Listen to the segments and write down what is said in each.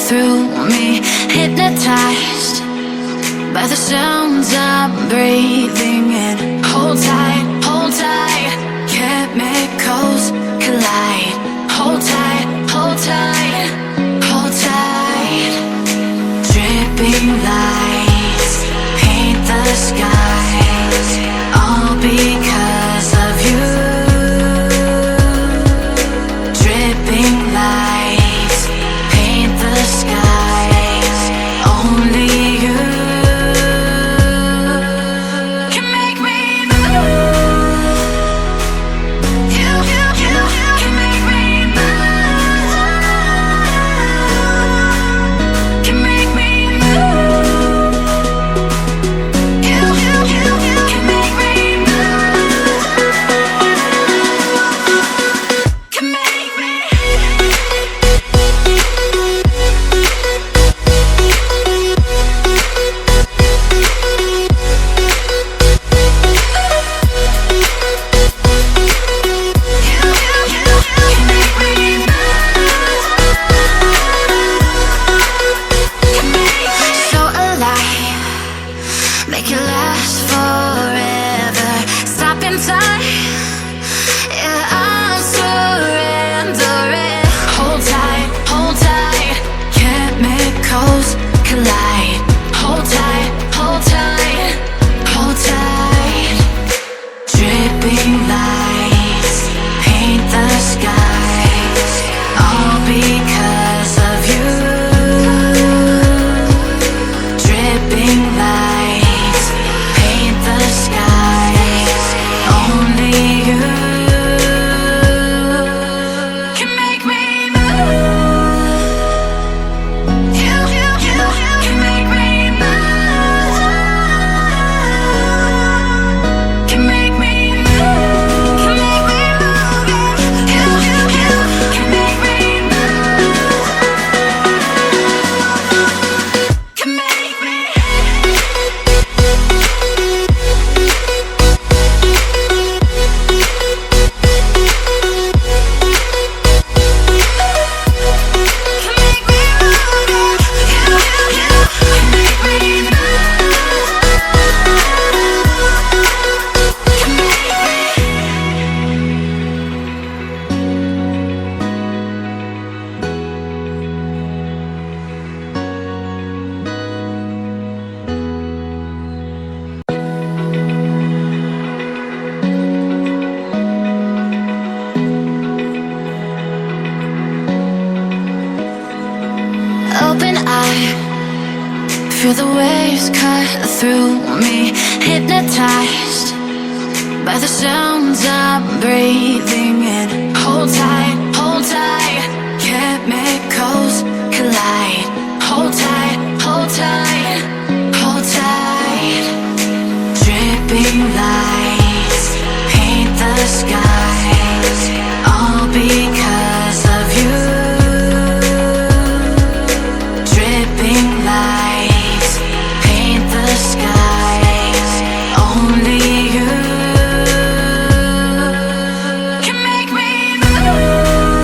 through me, hypnotized by the sounds I'm breathing in. Hold tight, chemicals collide. Hold tight, hold tight, hold tight. Dripping lights paint the skies, all because of you. Dripping lights paint the skies, only you can make me move. You can make me move. Can make me move. You can make me move. Can make me. So alive, make it last forever. Stop in time, yeah, I'm surrendering. Hold tight, chemicals collide. Hold tight, hold tight, hold tight. Dripping lights paint the skies, all because of you. Dripping lights paint the skies, only you can make me move. You can make me move. Can make me move. Can make me move. You can make me move. Can make me. Open eye, feel the waves cut through me, hypnotized by the sounds I'm breathing in. Hold tight, chemicals collide. Hold tight, hold tight, hold tight. Dripping lights paint the skies, all because of you. Dripping lights paint the skies, only you can make me move.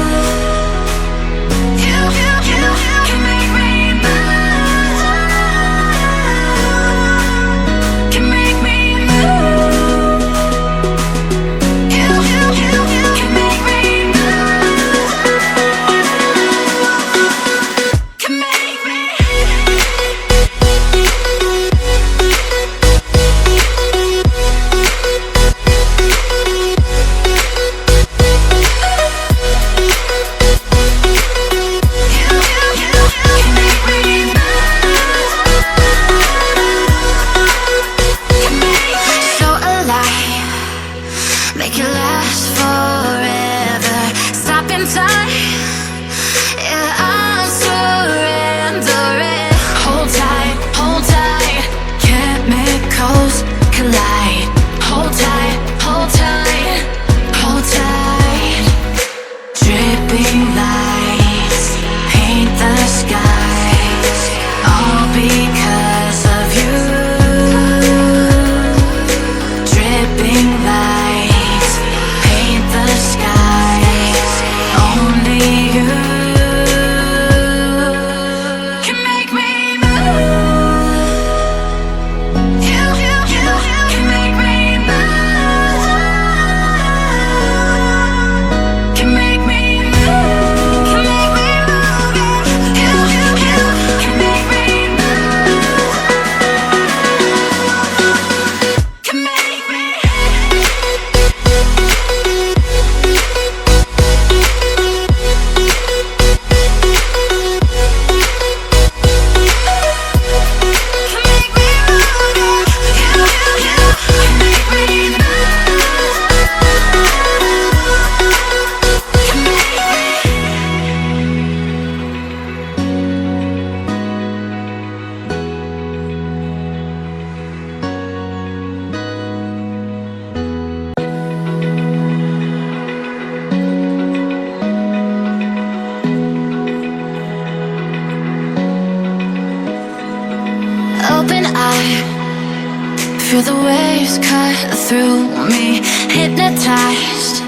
Feel the waves cut through me, hypnotized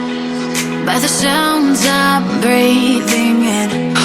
by the sounds I'm breathing in.